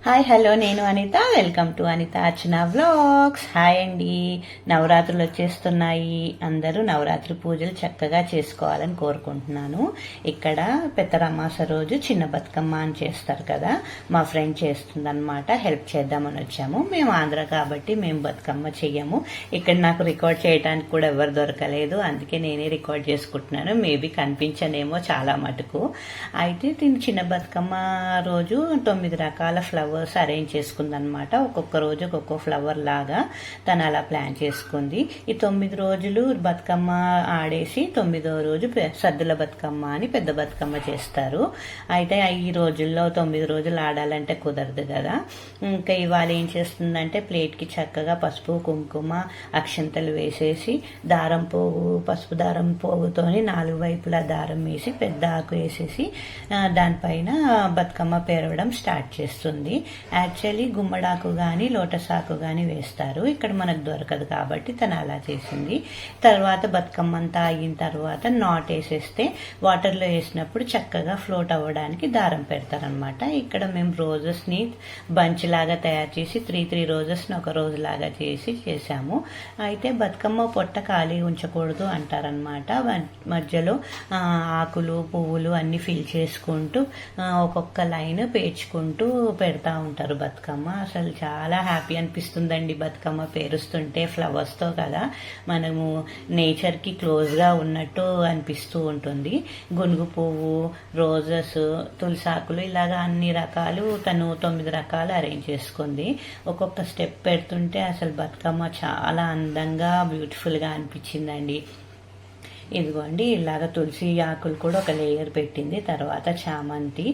Hi hello నేను Anitha. Welcome to Anitha Archana vlogs. Hi అండి. నవరాత్రులు వచ్చేస్తున్నాయి. అందరూ నవరాత్రి పూజలు చక్కగా చేసుకోవాలని కోరుకుంటున్నాను. ఇక్కడ పెద్దరమాస రోజు చిన్న బతుకమ్మ అని చేస్తారు కదా, మా ఫ్రెండ్ చేస్తుందన్నమాట. హెల్ప్ చేద్దామని వచ్చాము. మేము ఆంధ్ర కాబట్టి మేము బతుకమ్మ చెయ్యము. ఇక్కడ నాకు రికార్డ్ చేయడానికి కూడా ఎవరు దొరకలేదు, అందుకే నేనే రికార్డ్ చేసుకుంటున్నాను. మేబీ కనిపించనేమో చాలా మటుకు. అయితే దీని చిన్న బతుకమ్మ రోజు 9 రకాల ఫ్లవర్స్ అరేంజ్ చేసుకుందనమాట. ఒక్కొక్క రోజు ఒక్కొక్క ఫ్లవర్ లాగా తను అలా ప్లాన్ చేసుకుంది. ఈ 9 రోజులు బతుకమ్మ ఆడేసి 9వ రోజు సద్దుల బతుకమ్మ అని పెద్ద బతుకమ్మ చేస్తారు. అయితే ఈ రోజుల్లో 9 రోజులు ఆడాలంటే కుదరదు కదా. ఇంకా ఇవాళ ఏం చేస్తుందంటే ప్లేట్కి చక్కగా పసుపు కుంకుమ అక్షంతలు వేసేసి దారం పోగు పసుపు దారం పోగుతోని 4 వైపులా దారం వేసి పెద్ద ఆకు వేసేసి దానిపైన బతుకమ్మ పేరవడం స్టార్ట్ చేస్తుంది. యాక్చువల్లీ గుమ్మడాకు కానీ లోటస్ ఆకు కానీ వేస్తారు, ఇక్కడ మనకు దొరకదు కాబట్టి తను అలా చేసింది. తర్వాత బతుకమ్మ అంతా అయిన తర్వాత నాట్ వేసేస్తే వాటర్లో వేసినప్పుడు చక్కగా ఫ్లోట్ అవ్వడానికి దారం పెడతారనమాట. ఇక్కడ మేము రోజెస్ని బంచ్ లాగా తయారు చేసి 3 రోజెస్ని ఒక రోజు లాగా చేసాము. అయితే బతుకమ్మ పొట్ట ఖాళీ ఉంచకూడదు అంటారనమాట. మధ్యలో ఆకులు పువ్వులు అన్ని ఫిల్ చేసుకుంటూ ఒక్కొక్క లైన్ పేర్చుకుంటూ పెడతా ఉంటారు బతుకమ్మ. అసలు చాలా హ్యాపీ అనిపిస్తుందండి బతుకమ్మ పేరుస్తుంటే. ఫ్లవర్స్తో కదా మనము నేచర్కి క్లోజ్గా ఉన్నట్టు అనిపిస్తూ ఉంటుంది. గునుగు పువ్వు, రోజెస్, తులసాకులు ఇలాగా అన్ని రకాలు తను 9 రకాలు అరేంజ్ చేసుకుంది. ఒక్కొక్క స్టెప్ పెడుతుంటే అసలు బతుకమ్మ చాలా అందంగా బ్యూటిఫుల్గా అనిపించిందండి. ఇదిగోండి ఇలాగ తులసి ఆకులు కూడా ఒక లేయర్ పెట్టింది. తర్వాత చామంతి,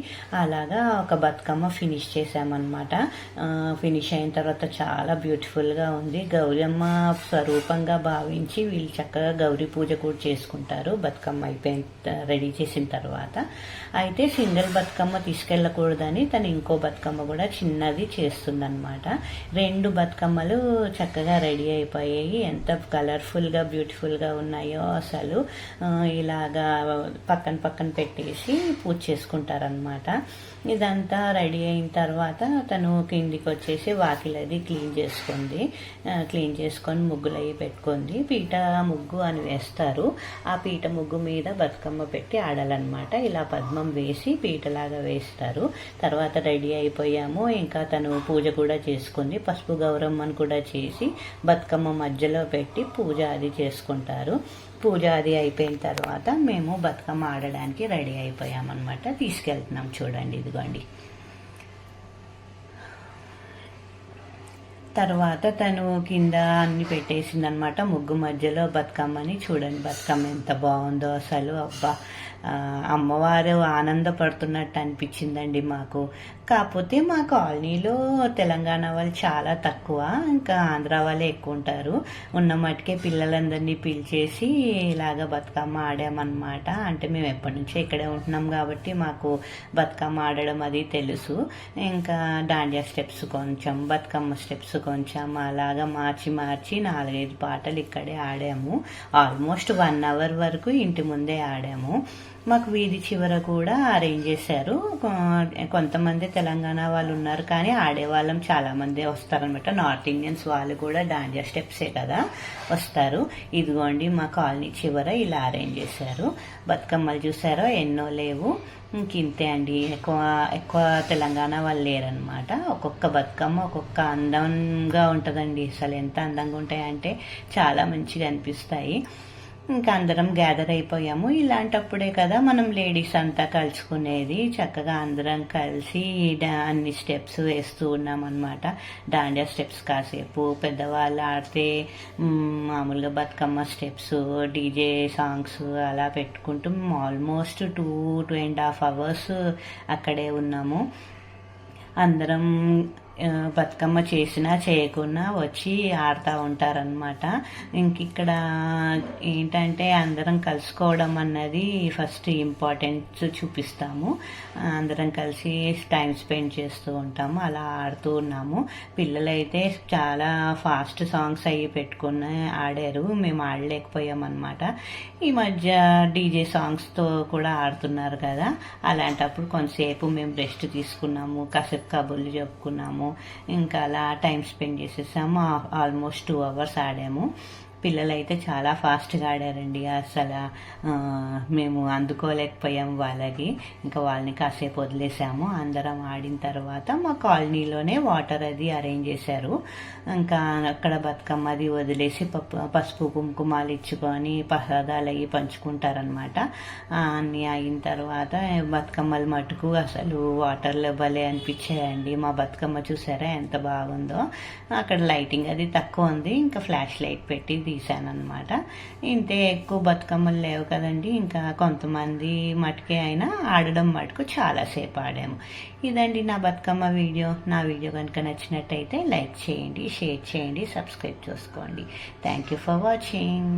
అలాగా ఒక బతుకమ్మ ఫినిష్ చేసామన్నమాట. ఫినిష్ అయిన తర్వాత చాలా బ్యూటిఫుల్గా ఉంది. గౌరమ్మ స్వరూపంగా భావించి వీళ్ళు చక్కగా గౌరీ పూజ కూడా చేసుకుంటారు బతుకమ్మ అయిపోయిన రెడీ చేసిన తర్వాత. అయితే సింగిల్ బతుకమ్మ తీసుకెళ్ళకూడదని తను ఇంకో బతుకమ్మ కూడా చిన్నది చేస్తుందన్నమాట. 2 బతుకమ్మలు చక్కగా రెడీ అయిపోయాయి. ఎంత కలర్ఫుల్గా బ్యూటిఫుల్గా ఉన్నాయో అసలు. ఇలాగా పక్కన పెట్టేసి పూజ చేసుకుంటారనమాట. ఇదంతా రెడీ అయిన తర్వాత తను కిందికి వచ్చేసి వాకిలది క్లీన్ చేసుకొని ముగ్గులు అవి పెట్టుకుంది. పీట ముగ్గు అని వేస్తారు. ఆ పీట ముగ్గు మీద బతుకమ్మ పెట్టి ఆడాలన్నమాట. ఇలా పద్మం వేసి పీటలాగా వేస్తారు. తర్వాత రెడీ అయిపోయాము. ఇంకా తను పూజ కూడా చేసుకుంది. పసుపు గౌరమ్మను కూడా చేసి బతుకమ్మ మధ్యలో పెట్టి పూజ అది చేసుకుంటారు. పూజ అది అయిపోయిన తర్వాత మేము బతుకమ్మ ఆడడానికి రెడీ అయిపోయామన్నమాట. తీసుకెళ్తున్నాం చూడండి, ఇదిగోండి. తర్వాత తను కింద అన్ని పెట్టేసిందనమాట. ముగ్గు మధ్యలో బతుకమ్మని చూడండి, బతుకమ్మ ఎంత బాగుందో అసలు. అబ్బా, అమ్మవారు ఆనందపడుతున్నట్టు అనిపించిందండి మాకు. కాకపోతే మా కాలనీలో తెలంగాణ వాళ్ళు చాలా తక్కువ, ఇంకా ఆంధ్ర వాళ్ళే ఎక్కువ ఉంటారు. ఉన్న మటుకే పిల్లలందరినీ పిలిచేసి ఇలాగ బతుకమ్మ ఆడామన్నమాట. అంటే మేము ఎప్పటి నుంచో ఇక్కడే ఉంటున్నాం కాబట్టి మాకు బతుకమ్మ ఆడడం అది తెలుసు. ఇంకా దాండియా స్టెప్స్ కొంచెం, బతుకమ్మ స్టెప్స్ కొంచెం అలాగా మార్చి 4-5 పాటలు ఇక్కడే ఆడాము. ఆల్మోస్ట్ 1 అవర్ వరకు ఇంటి ముందే ఆడాము. మాకు వీధి చివర కూడా అరేంజ్ చేశారు. కొంతమంది తెలంగాణ వాళ్ళు ఉన్నారు, కానీ ఆడేవాళ్ళం చాలామంది వస్తారనమాట. నార్త్ ఇండియన్స్ వాళ్ళు కూడా దాండియా స్టెప్సే కదా వస్తారు. ఇదిగోండి మా కాలనీ చివర ఇలా అరేంజ్ చేశారు. బతుకమ్మలు చూసారో ఎన్నో లేవు. ఇంతే అండి, ఎక్కువ తెలంగాణ వాళ్ళు లేరనమాట. ఒక్కొక్క బతుకమ్మ ఒక్కొక్క అందంగా ఉంటుందండి. అసలు ఎంత అందంగా ఉంటాయంటే చాలా మంచిగా అనిపిస్తాయి. ఇంకా అందరం గ్యాదర్ అయిపోయాము. ఇలాంటప్పుడే కదా మనం లేడీస్ అంతా కలుసుకునేది. చక్కగా అందరం కలిసి అన్ని స్టెప్స్ వేస్తూ ఉన్నాం అనమాట. దాండియా స్టెప్స్ కాసేపు, పెద్దవాళ్ళు ఆడితే మామూలుగా బతుకమ్మ స్టెప్స్, డీజే సాంగ్స్ అలా పెట్టుకుంటూ ఆల్మోస్ట్ 2.5 hours అక్కడే ఉన్నాము. అందరం బతుకమ్మ చేసినా చేయకున్నా వచ్చి ఆడుతూ ఉంటారనమాట. ఇంక ఇక్కడ ఏంటంటే అందరం కలుసుకోవడం అన్నది ఫస్ట్ ఇంపార్టెన్స్ చూపిస్తాము. అందరం కలిసి టైం స్పెండ్ చేస్తూ ఉంటాము, అలా ఆడుతూ ఉన్నాము. పిల్లలైతే చాలా ఫాస్ట్ సాంగ్స్ అవి పెట్టుకుని ఆడారు, మేము ఆడలేకపోయామన్నమాట. ఈ మధ్య డీజే సాంగ్స్తో కూడా ఆడుతున్నారు కదా, అలాంటప్పుడు కొంతసేపు మేము రెస్ట్ తీసుకున్నాము, కాసేపు కబుర్లు చెప్పుకున్నాము, ఇంకా అలా టైం స్పెండ్ చేసేసాము. ఆల్మోస్ట్ 2 hours ఆడాము. పిల్లలైతే చాలా ఫాస్ట్గా ఆడారండి. అసలు మేము అందుకోలేకపోయాము వాళ్ళకి. ఇంకా వాళ్ళని కాసేపు వదిలేసాము. అందరం ఆడిన తర్వాత మా కాలనీలోనే వాటర్ అది అరేంజ్ చేశారు. ఇంకా అక్కడ బతుకమ్మది వదిలేసి పసుపు కుంకుమాలు ఇచ్చుకొని ప్రసాదాలు అవి పంచుకుంటారనమాట. అన్నీ అయిన తర్వాత బతుకమ్మల మటుకు అసలు వాటర్లో భలే అనిపించాయండి. మా బతుకమ్మ చూసారా ఎంత బాగుందో. అక్కడ లైటింగ్ అది తక్కువ ఉంది, ఇంకా ఫ్లాష్ లైట్ పెట్టి తీసానమాట. ఇంతే, ఎక్కువ బతుకమ్మలు లేవు కదండి. ఇంకా కొంతమంది మటుకే అయినా ఆడడం మటుకు చాలాసేపు ఆడాము. ఇదండి నా బతుకమ్మ వీడియో. నా వీడియో కనుక నచ్చినట్టయితే లైక్ చేయండి, షేర్ చేయండి, సబ్స్క్రైబ్ చేసుకోండి. Thank you for watching.